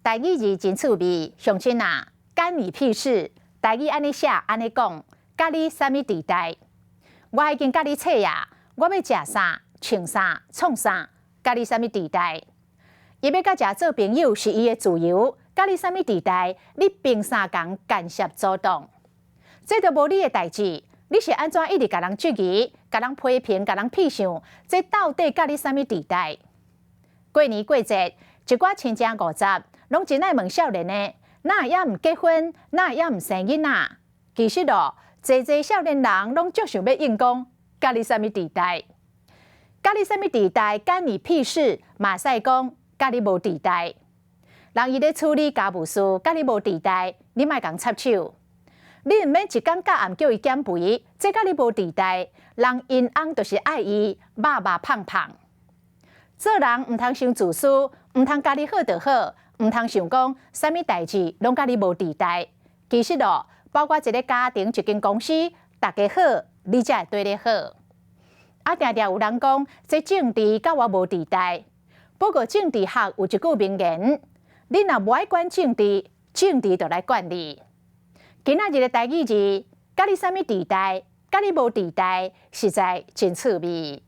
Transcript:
台语字真趣味，乡亲啊，干你屁事！台语安尼写安尼讲，甲你啥物地带？我已经甲你册呀，我要食啥、穿啥、创啥，甲你啥物地带？伊要甲食做朋友是伊的自由，甲你啥物地带？你凭啥讲干涉阻挡？这都无你的代志。你是安怎一直甲人质疑、甲人批评、甲人屁想？这到底甲你啥物地带？过年过节，一寡亲情50，拢真爱问少年的，哪也毋结婚，哪也毋生囡仔。其实哦，侪少年人拢足想要应讲，甲你啥物地带？甲你啥物地带？干你屁事？嘛使讲，甲你无地带。人伊咧处理家务事，甲你无地带，你莫共插手。你毋免一天到暗叫伊减肥，这甲你无地带。人因翁就是爱伊肉胖胖。做人毋通伤自私，毋通家己好就好，毋通想讲啥物代志拢甲你无地带。其实哦，包括一个家庭、一间公司，大家好，你才会对你好。啊，定定有人讲，这政治甲我无地带。不过政治学有一句名言：你若无爱管政治，政治就来管你。今仔日的台语字，甲你啥物地带？甲你无地带，实在真趣味。